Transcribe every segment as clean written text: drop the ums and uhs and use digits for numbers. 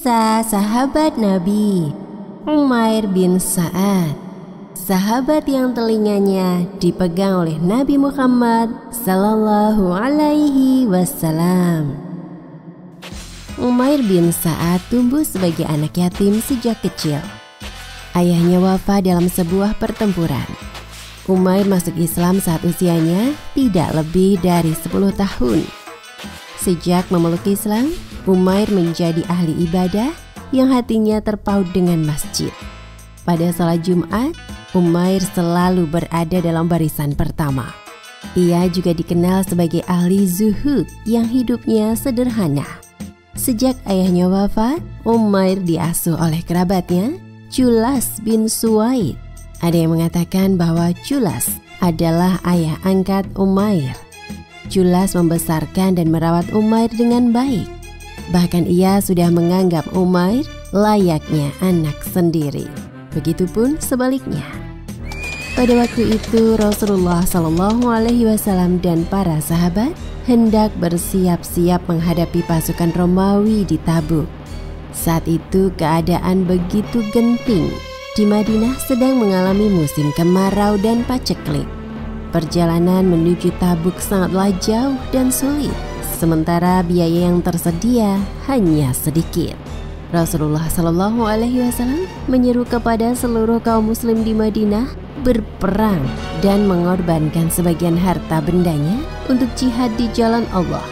Kisah sahabat Nabi Umair bin Sa'ad, sahabat yang telinganya dipegang oleh Nabi Muhammad Sallallahu Alaihi Wasallam. Umair bin Sa'ad tumbuh sebagai anak yatim sejak kecil. Ayahnya wafat dalam sebuah pertempuran. Umair masuk Islam saat usianya tidak lebih dari 10 tahun. Sejak memeluk Islam, Umair menjadi ahli ibadah yang hatinya terpaut dengan masjid. Pada salat Jumat, Umair selalu berada dalam barisan pertama. Ia juga dikenal sebagai ahli zuhud yang hidupnya sederhana. Sejak ayahnya wafat, Umair diasuh oleh kerabatnya, Julas bin Suwaid. Ada yang mengatakan bahwa Julas adalah ayah angkat Umair. Julas membesarkan dan merawat Umair dengan baik. Bahkan ia sudah menganggap Umair layaknya anak sendiri. Begitupun sebaliknya. Pada waktu itu Rasulullah Shallallahu Alaihi Wasallam dan para sahabat hendak bersiap-siap menghadapi pasukan Romawi di Tabuk. Saat itu keadaan begitu genting. Di Madinah sedang mengalami musim kemarau dan paceklik. Perjalanan menuju Tabuk sangatlah jauh dan sulit, sementara biaya yang tersedia hanya sedikit. Rasulullah Shallallahu Alaihi Wasallam menyeru kepada seluruh kaum muslim di Madinah berperang dan mengorbankan sebagian harta bendanya untuk jihad di jalan Allah.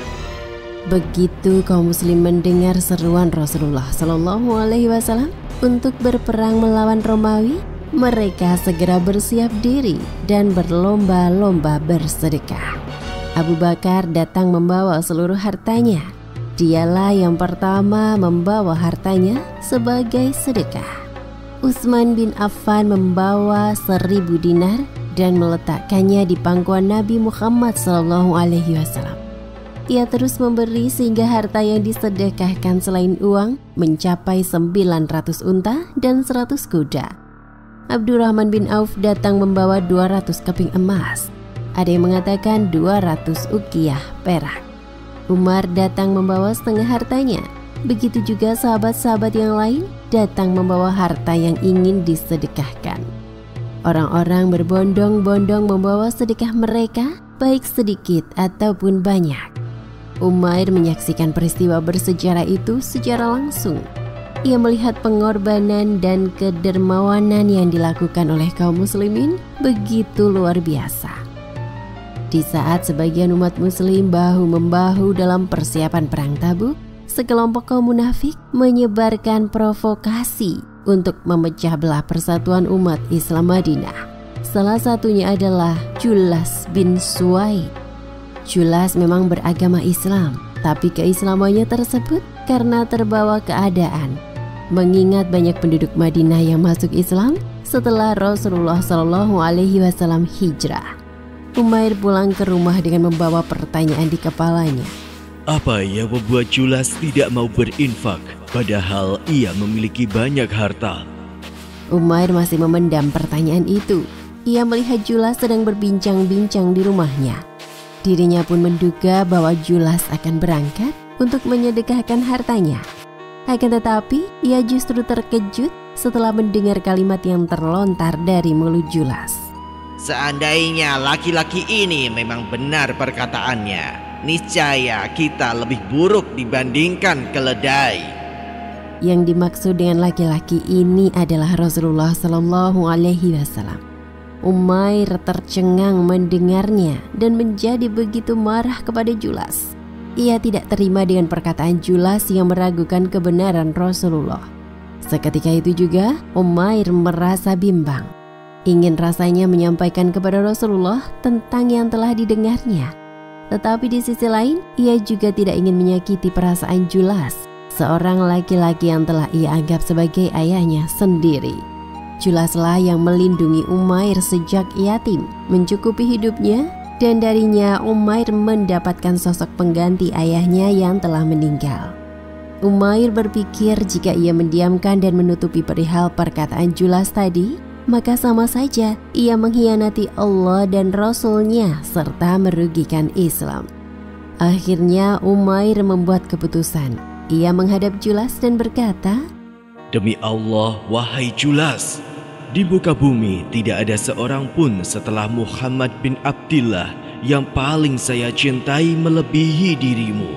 Begitu kaum muslim mendengar seruan Rasulullah Shallallahu Alaihi Wasallam untuk berperang melawan Romawi, mereka segera bersiap diri dan berlomba-lomba bersedekah. Abu Bakar datang membawa seluruh hartanya. Dialah yang pertama membawa hartanya sebagai sedekah. Utsman bin Affan membawa 1000 dinar dan meletakkannya di pangkuan Nabi Muhammad SAW. Ia terus memberi sehingga harta yang disedekahkan selain uang mencapai 900 unta dan 100 kuda. Abdurrahman bin Auf datang membawa 200 keping emas. Ada yang mengatakan 200 uqiyah perak. Umar datang membawa setengah hartanya. Begitu juga sahabat-sahabat yang lain datang membawa harta yang ingin disedekahkan. Orang-orang berbondong-bondong membawa sedekah mereka, baik sedikit ataupun banyak. Umair menyaksikan peristiwa bersejarah itu secara langsung. Ia melihat pengorbanan dan kedermawanan yang dilakukan oleh kaum muslimin begitu luar biasa. Di saat sebagian umat muslim bahu-membahu dalam persiapan perang Tabuk, sekelompok kaum munafik menyebarkan provokasi untuk memecah belah persatuan umat Islam Madinah. Salah satunya adalah Julas bin Suwaid. Julas memang beragama Islam, tapi keislamannya tersebut karena terbawa keadaan. Mengingat banyak penduduk Madinah yang masuk Islam setelah Rasulullah Shallallahu Alaihi Wasallam hijrah. Umair pulang ke rumah dengan membawa pertanyaan di kepalanya. Apa yang membuat Julas tidak mau berinfak padahal ia memiliki banyak harta? Umair masih memendam pertanyaan itu. Ia melihat Julas sedang berbincang-bincang di rumahnya. Dirinya pun menduga bahwa Julas akan berangkat untuk menyedekahkan hartanya. Akan tetapi, ia justru terkejut setelah mendengar kalimat yang terlontar dari mulut Julas. Seandainya laki-laki ini memang benar perkataannya, niscaya kita lebih buruk dibandingkan keledai. Yang dimaksud dengan laki-laki ini adalah Rasulullah Shallallahu Alaihi Wasallam. Umair tercengang mendengarnya dan menjadi begitu marah kepada Julas. Ia tidak terima dengan perkataan Julas yang meragukan kebenaran Rasulullah. Seketika itu juga Umair merasa bimbang. Ingin rasanya menyampaikan kepada Rasulullah tentang yang telah didengarnya. Tetapi di sisi lain, ia juga tidak ingin menyakiti perasaan Julas, seorang laki-laki yang telah ia anggap sebagai ayahnya sendiri. Julaslah yang melindungi Umair sejak yatim, mencukupi hidupnya, dan darinya Umair mendapatkan sosok pengganti ayahnya yang telah meninggal. Umair berpikir jika ia mendiamkan dan menutupi perihal perkataan Julas tadi, maka sama saja ia mengkhianati Allah dan Rasul-Nya serta merugikan Islam. Akhirnya Umair membuat keputusan Ia menghadap Julas dan berkata, "Demi Allah, wahai Julas, di muka bumi tidak ada seorang pun setelah Muhammad bin Abdillah yang paling saya cintai melebihi dirimu.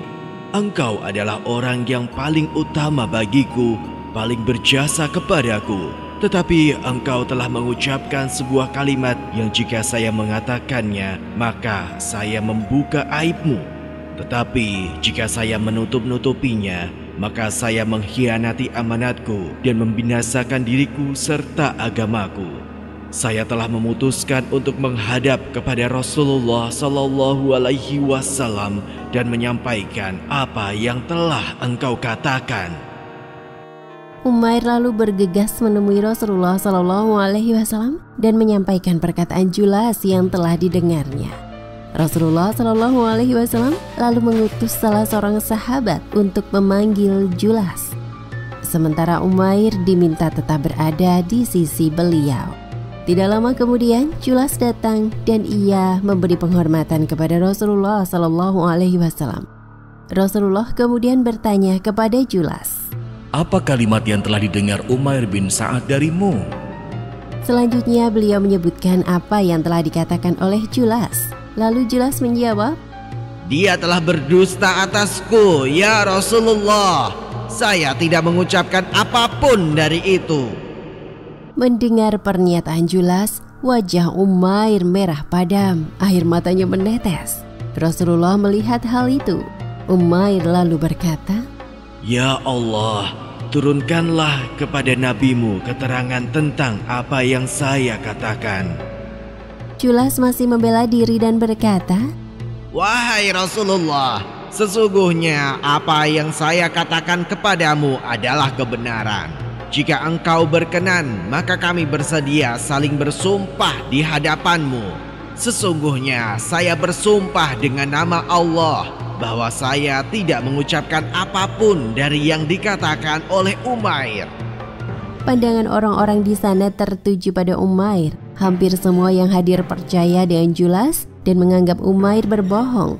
Engkau adalah orang yang paling utama bagiku, paling berjasa kepadaku. Tetapi engkau telah mengucapkan sebuah kalimat yang jika saya mengatakannya, maka saya membuka aibmu. Tetapi jika saya menutup-nutupinya, maka saya mengkhianati amanatku dan membinasakan diriku serta agamaku. Saya telah memutuskan untuk menghadap kepada Rasulullah Sallallahu Alaihi Wasallam dan menyampaikan apa yang telah engkau katakan." Umair lalu bergegas menemui Rasulullah Sallallahu Alaihi Wasallam dan menyampaikan perkataan Julas yang telah didengarnya. Rasulullah Sallallahu Alaihi Wasallam lalu mengutus salah seorang sahabat untuk memanggil Julas. Sementara Umair diminta tetap berada di sisi beliau. Tidak lama kemudian Julas datang dan ia memberi penghormatan kepada Rasulullah Sallallahu Alaihi Wasallam. Rasulullah kemudian bertanya kepada Julas, "Apa kalimat yang telah didengar Umair bin Sa'ad darimu?" Selanjutnya beliau menyebutkan apa yang telah dikatakan oleh Julas. Lalu Julas menjawab, "Dia telah berdusta atasku, ya Rasulullah. Saya tidak mengucapkan apapun dari itu." Mendengar pernyataan Julas, wajah Umair merah padam, air matanya menetes. Rasulullah melihat hal itu. Umair lalu berkata, "Ya Allah, turunkanlah kepada nabimu keterangan tentang apa yang saya katakan." Julas masih membela diri dan berkata, "Wahai Rasulullah, sesungguhnya apa yang saya katakan kepadamu adalah kebenaran. Jika engkau berkenan, maka kami bersedia saling bersumpah di hadapanmu. Sesungguhnya saya bersumpah dengan nama Allah bahwa saya tidak mengucapkan apapun dari yang dikatakan oleh Umair." Pandangan orang-orang di sana tertuju pada Umair. Hampir semua yang hadir percaya dengan Julas dan menganggap Umair berbohong.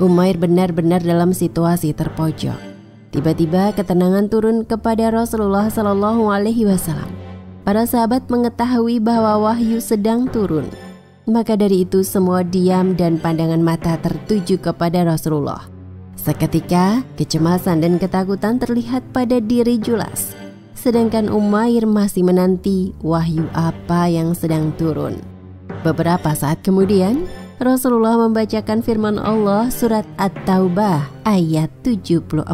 Umair benar-benar dalam situasi terpojok. Tiba-tiba ketenangan turun kepada Rasulullah Sallallahu Alaihi Wasallam. Para sahabat mengetahui bahwa wahyu sedang turun. Maka dari itu semua diam dan pandangan mata tertuju kepada Rasulullah. Seketika kecemasan dan ketakutan terlihat pada diri Julas. Sedangkan Umair masih menanti wahyu apa yang sedang turun. Beberapa saat kemudian, Rasulullah membacakan firman Allah surat At-Taubah ayat 74.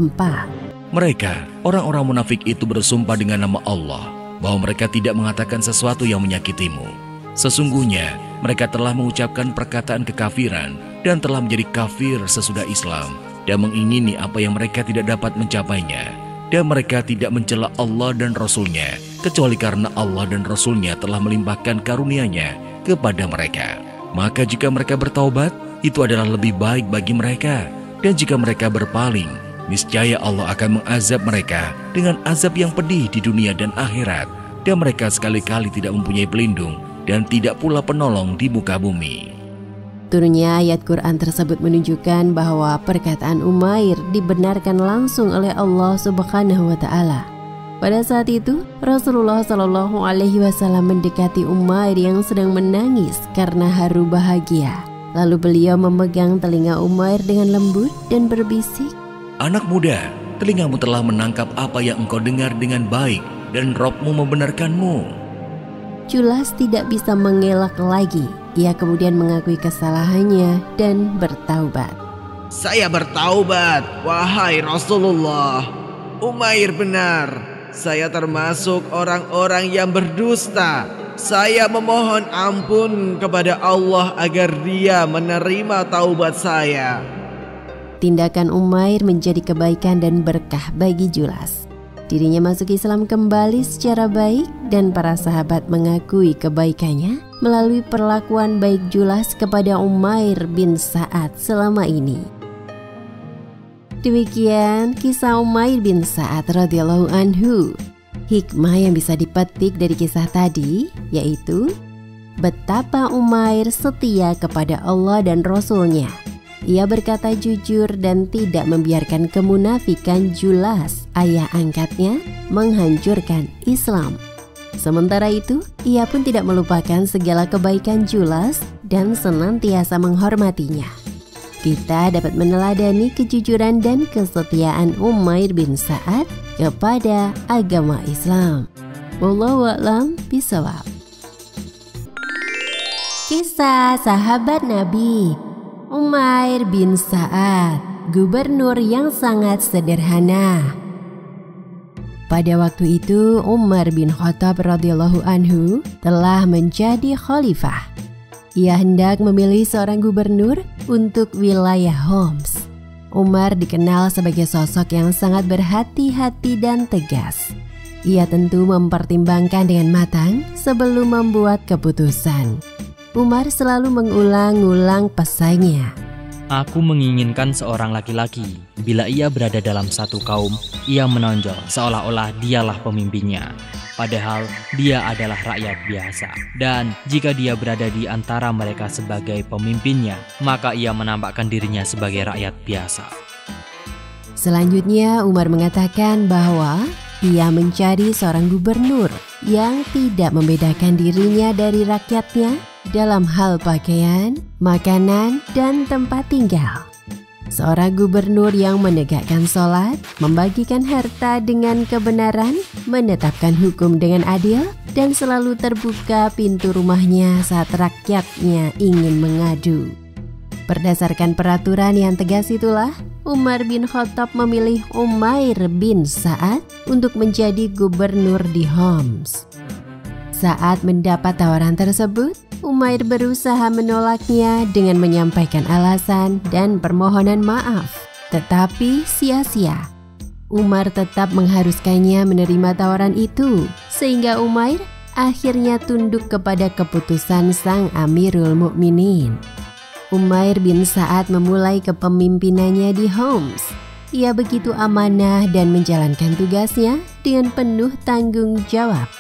Mereka, orang-orang munafik itu bersumpah dengan nama Allah bahwa mereka tidak mengatakan sesuatu yang menyakitimu. Sesungguhnya mereka telah mengucapkan perkataan kekafiran dan telah menjadi kafir sesudah Islam dan mengingini apa yang mereka tidak dapat mencapainya. Dan mereka tidak mencela Allah dan Rasul-Nya kecuali karena Allah dan Rasul-Nya telah melimpahkan karunia-Nya kepada mereka. Maka jika mereka bertaubat, itu adalah lebih baik bagi mereka. Dan jika mereka berpaling, niscaya Allah akan mengazab mereka dengan azab yang pedih di dunia dan akhirat. Dan mereka sekali-kali tidak mempunyai pelindung dan tidak pula penolong di muka bumi. Turunnya ayat Quran tersebut menunjukkan bahwa perkataan Umair dibenarkan langsung oleh Allah Subhanahu wa Ta'ala. Pada saat itu, Rasulullah Shallallahu Alaihi Wasallam mendekati Umair yang sedang menangis karena haru bahagia. Lalu beliau memegang telinga Umair dengan lembut dan berbisik, "Anak muda, telingamu telah menangkap apa yang engkau dengar dengan baik dan Rabb-mu membenarkanmu." Julas tidak bisa mengelak lagi. Ia kemudian mengakui kesalahannya dan bertaubat. "Saya bertaubat, wahai Rasulullah. Umair benar. Saya termasuk orang-orang yang berdusta. Saya memohon ampun kepada Allah agar Dia menerima taubat saya." Tindakan Umair menjadi kebaikan dan berkah bagi Julas. Dirinya masuk Islam kembali secara baik dan para sahabat mengakui kebaikannya melalui perlakuan baik Julas kepada Umair bin Sa'ad selama ini. Demikian kisah Umair bin Sa'ad radhiyallahu anhu. Hikmah yang bisa dipetik dari kisah tadi yaitu betapa Umair setia kepada Allah dan Rasul-Nya. ia berkata jujur dan tidak membiarkan kemunafikan Julas, ayah angkatnya, menghancurkan Islam. Sementara itu, ia pun tidak melupakan segala kebaikan Julas dan senantiasa menghormatinya. Kita dapat meneladani kejujuran dan kesetiaan Umair bin Sa'ad kepada agama Islam. Wallahu a'lam bishawab. Kisah sahabat Nabi Umair bin Sa'ad, gubernur yang sangat sederhana. Pada waktu itu Umar bin Khattab radhiyallahu anhu telah menjadi khalifah. Ia hendak memilih seorang gubernur untuk wilayah Homs. Umar dikenal sebagai sosok yang sangat berhati-hati dan tegas. Ia tentu mempertimbangkan dengan matang sebelum membuat keputusan. Umar selalu mengulang-ulang pesannya. Aku menginginkan seorang laki-laki. Bila ia berada dalam satu kaum, ia menonjol seolah-olah dialah pemimpinnya. Padahal dia adalah rakyat biasa. Dan jika dia berada di antara mereka sebagai pemimpinnya, maka ia menampakkan dirinya sebagai rakyat biasa. Selanjutnya Umar mengatakan bahwa ia mencari seorang gubernur yang tidak membedakan dirinya dari rakyatnya dalam hal pakaian, makanan, dan tempat tinggal. Seorang gubernur yang menegakkan sholat, membagikan harta dengan kebenaran, menetapkan hukum dengan adil, dan selalu terbuka pintu rumahnya saat rakyatnya ingin mengadu. Berdasarkan peraturan yang tegas itulah, Umar bin Khattab memilih Umair bin Sa'ad untuk menjadi gubernur di Homs. Saat mendapat tawaran tersebut, Umair berusaha menolaknya dengan menyampaikan alasan dan permohonan maaf, tetapi sia-sia. Umar tetap mengharuskannya menerima tawaran itu, sehingga Umair akhirnya tunduk kepada keputusan sang Amirul Mukminin. Umair bin Sa'ad memulai kepemimpinannya di Homs. Ia begitu amanah dan menjalankan tugasnya dengan penuh tanggung jawab.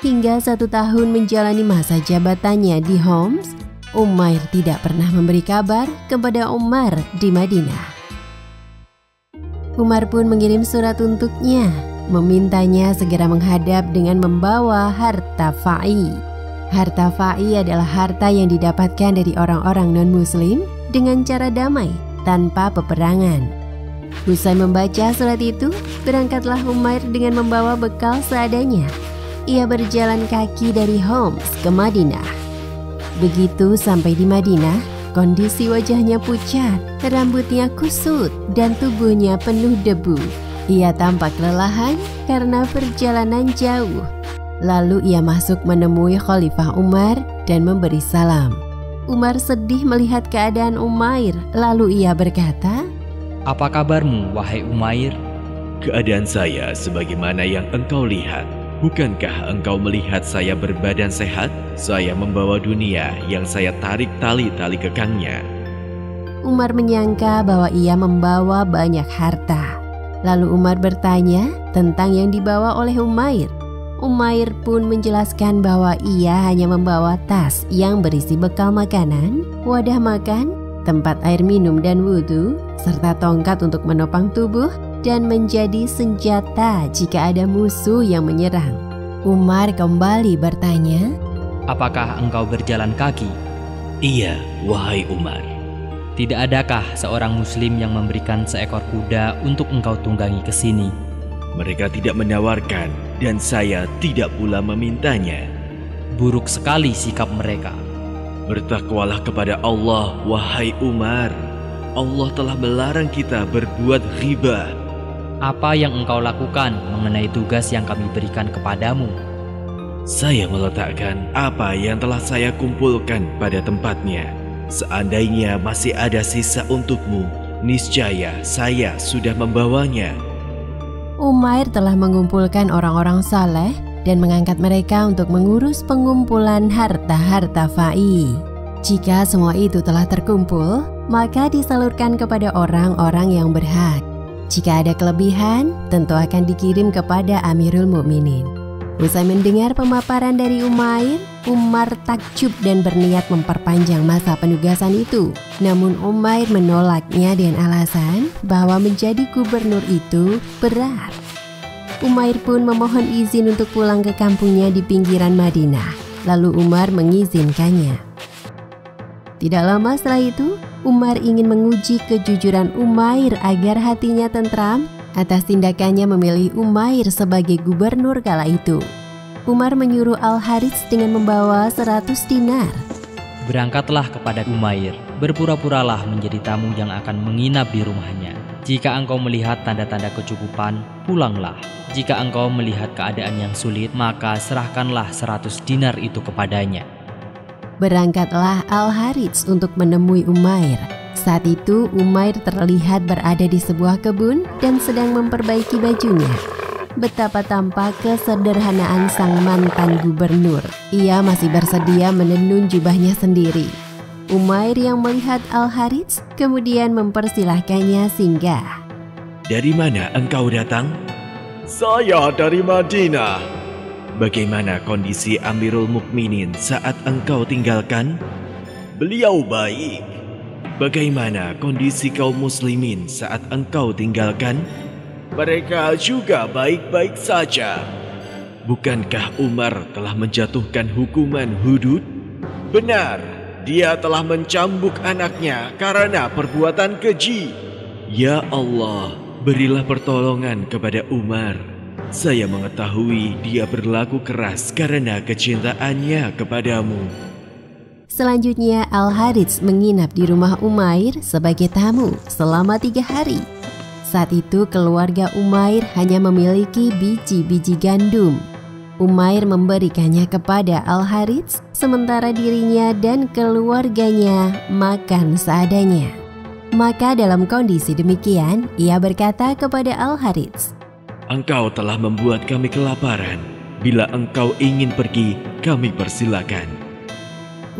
Hingga 1 tahun menjalani masa jabatannya di Homs, Umair tidak pernah memberi kabar kepada Umar di Madinah. Umar pun mengirim surat untuknya, memintanya segera menghadap dengan membawa harta fa'i. Harta fa'i adalah harta yang didapatkan dari orang-orang non-muslim dengan cara damai, tanpa peperangan. Usai membaca surat itu, berangkatlah Umair dengan membawa bekal seadanya. Ia berjalan kaki dari Homs ke Madinah. Begitu sampai di Madinah, kondisi wajahnya pucat, rambutnya kusut, dan tubuhnya penuh debu. Ia tampak kelelahan karena perjalanan jauh. Lalu ia masuk menemui Khalifah Umar dan memberi salam. Umar sedih melihat keadaan Umair, lalu ia berkata, "Apa kabarmu, wahai Umair?" "Keadaan saya sebagaimana yang engkau lihat. Bukankah engkau melihat saya berbadan sehat? Saya membawa dunia yang saya tarik tali-tali kekangnya." Umar menyangka bahwa ia membawa banyak harta. Lalu Umar bertanya tentang yang dibawa oleh Umair. Umair pun menjelaskan bahwa ia hanya membawa tas yang berisi bekal makanan, wadah makan, tempat air minum dan wudhu, serta tongkat untuk menopang tubuh dan menjadi senjata jika ada musuh yang menyerang. Umar kembali bertanya, "Apakah engkau berjalan kaki?" "Iya, wahai Umar." "Tidak adakah seorang muslim yang memberikan seekor kuda untuk engkau tunggangi ke sini?" "Mereka tidak menawarkan dan saya tidak pula memintanya." "Buruk sekali sikap mereka." "Bertakwalah kepada Allah, wahai Umar. Allah telah melarang kita berbuat ghibah." "Apa yang engkau lakukan mengenai tugas yang kami berikan kepadamu?" "Saya meletakkan apa yang telah saya kumpulkan pada tempatnya. Seandainya masih ada sisa untukmu, niscaya saya sudah membawanya." Umair telah mengumpulkan orang-orang saleh dan mengangkat mereka untuk mengurus pengumpulan harta-harta fa'i. Jika semua itu telah terkumpul, maka disalurkan kepada orang-orang yang berhak. Jika ada kelebihan, tentu akan dikirim kepada Amirul Mukminin. Usai mendengar pemaparan dari Umair, Umar takjub dan berniat memperpanjang masa penugasan itu. Namun Umair menolaknya dengan alasan bahwa menjadi gubernur itu berat. Umair pun memohon izin untuk pulang ke kampungnya di pinggiran Madinah. Lalu Umar mengizinkannya. Tidak lama setelah itu, Umar ingin menguji kejujuran Umair agar hatinya tentram atas tindakannya memilih Umair sebagai gubernur kala itu. Umar menyuruh Al-Harits dengan membawa 100 dinar. Berangkatlah kepada Umair, berpura-puralah menjadi tamu yang akan menginap di rumahnya. Jika engkau melihat tanda-tanda kecukupan, pulanglah. Jika engkau melihat keadaan yang sulit, maka serahkanlah 100 dinar itu kepadanya. Berangkatlah Al-Harits untuk menemui Umair. Saat itu Umair terlihat berada di sebuah kebun dan sedang memperbaiki bajunya. Betapa tampak kesederhanaan sang mantan gubernur. Ia masih bersedia menenun jubahnya sendiri. Umair yang melihat Al-Harits kemudian mempersilahkannya singgah. Dari mana engkau datang? Saya dari Madinah. Bagaimana kondisi Amirul Mukminin saat engkau tinggalkan? Beliau baik. Bagaimana kondisi kaum muslimin saat engkau tinggalkan? Mereka juga baik-baik saja. Bukankah Umar telah menjatuhkan hukuman hudud? Benar, dia telah mencambuk anaknya karena perbuatan keji. Ya Allah, berilah pertolongan kepada Umar. Saya mengetahui dia berlaku keras karena kecintaannya kepadamu. Selanjutnya Al-Harits menginap di rumah Umair sebagai tamu selama 3 hari. Saat itu keluarga Umair hanya memiliki biji-biji gandum. Umair memberikannya kepada Al-Harits, sementara dirinya dan keluarganya makan seadanya. Maka dalam kondisi demikian, ia berkata kepada Al-Harits, Engkau telah membuat kami kelaparan. Bila engkau ingin pergi, kami persilakan.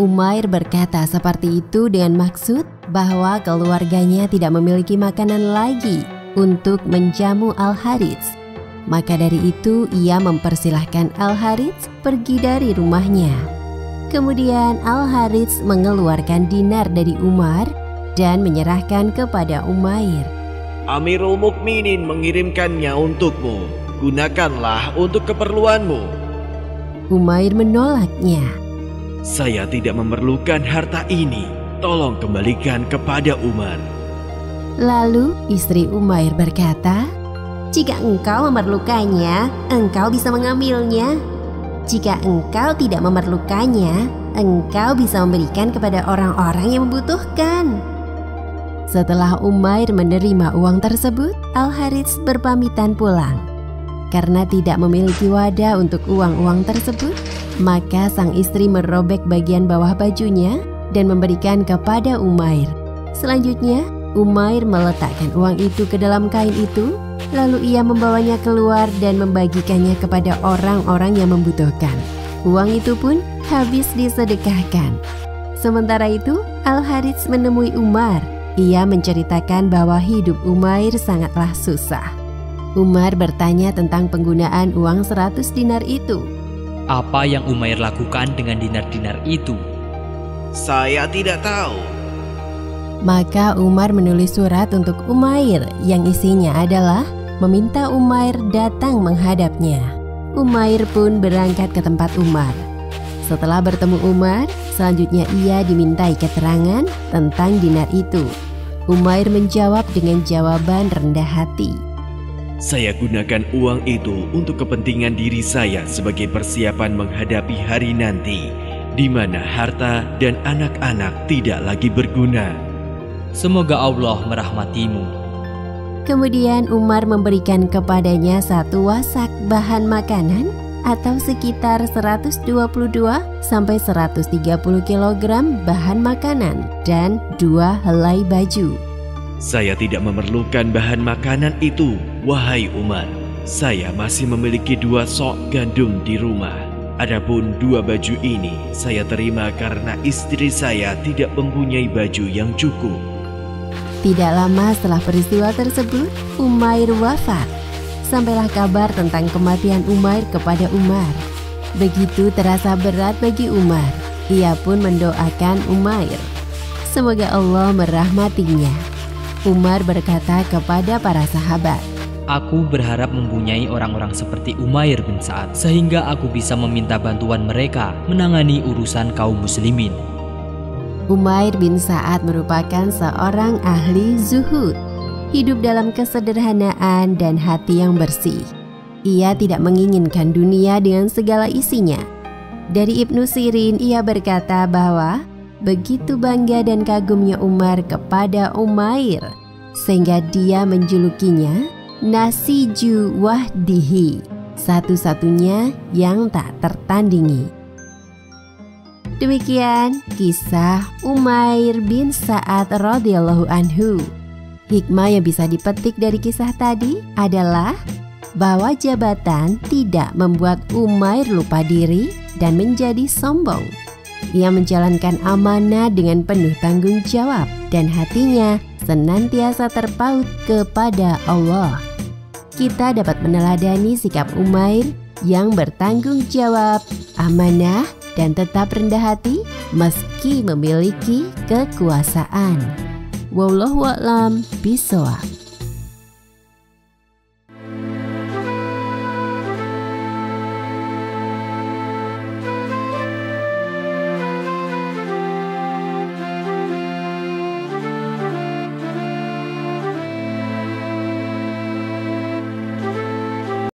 Umair berkata seperti itu dengan maksud bahwa keluarganya tidak memiliki makanan lagi untuk menjamu Al-Harits. Maka dari itu ia mempersilahkan Al-Harits pergi dari rumahnya. Kemudian Al-Harits mengeluarkan dinar dari Umar dan menyerahkan kepada Umair. Amirul Mukminin mengirimkannya untukmu. Gunakanlah untuk keperluanmu. Umair menolaknya. Saya tidak memerlukan harta ini. Tolong kembalikan kepada Umar. Lalu istri Umair berkata, jika engkau memerlukannya, engkau bisa mengambilnya. Jika engkau tidak memerlukannya, engkau bisa memberikan kepada orang-orang yang membutuhkan. Setelah Umair menerima uang tersebut, Al-Harits berpamitan pulang. Karena tidak memiliki wadah untuk uang-uang tersebut, maka sang istri merobek bagian bawah bajunya dan memberikan kepada Umair. Selanjutnya, Umair meletakkan uang itu ke dalam kain itu, lalu ia membawanya keluar dan membagikannya kepada orang-orang yang membutuhkan. Uang itu pun habis disedekahkan. Sementara itu, Al-Harits menemui Umar. Ia menceritakan bahwa hidup Umair sangatlah susah. Umar bertanya tentang penggunaan uang 100 dinar itu. Apa yang Umair lakukan dengan dinar-dinar itu? Saya tidak tahu. Maka Umar menulis surat untuk Umair yang isinya adalah meminta Umair datang menghadapnya. Umair pun berangkat ke tempat Umar. Setelah bertemu Umar, selanjutnya ia dimintai keterangan tentang dinar itu. Umair menjawab dengan jawaban rendah hati. Saya gunakan uang itu untuk kepentingan diri saya sebagai persiapan menghadapi hari nanti, di mana harta dan anak-anak tidak lagi berguna. Semoga Allah merahmatimu. Kemudian Umar memberikan kepadanya 1 wasak bahan makanan atau sekitar 122 sampai 130 kg bahan makanan dan 2 helai baju. Saya tidak memerlukan bahan makanan itu, wahai Umar. Saya masih memiliki 2 sok gandum di rumah. Adapun 2 baju ini saya terima karena istri saya tidak mempunyai baju yang cukup. Tidak lama setelah peristiwa tersebut, Umair wafat. sampailah kabar tentang kematian Umair kepada Umar. Begitu terasa berat bagi Umar, ia pun mendoakan Umair. Semoga Allah merahmatinya. Umar berkata kepada para sahabat, Aku berharap mempunyai orang-orang seperti Umair bin Sa'ad sehingga aku bisa meminta bantuan mereka menangani urusan kaum muslimin. Umair bin Sa'ad merupakan seorang ahli zuhud, hidup dalam kesederhanaan dan hati yang bersih. Ia tidak menginginkan dunia dengan segala isinya. Dari Ibnu Sirin ia berkata bahwa begitu bangga dan kagumnya Umar kepada Umair sehingga dia menjulukinya Nasiju Wahdihi, satu-satunya yang tak tertandingi. Demikian kisah Umair bin Sa'ad radhiyallahu anhu. Hikmah yang bisa dipetik dari kisah tadi adalah bahwa jabatan tidak membuat Umair lupa diri dan menjadi sombong. Ia menjalankan amanah dengan penuh tanggung jawab dan hatinya senantiasa terpaut kepada Allah. Kita dapat meneladani sikap Umair yang bertanggung jawab, amanah, dan tetap rendah hati meski memiliki kekuasaan. Wallahu a'lam bishawab.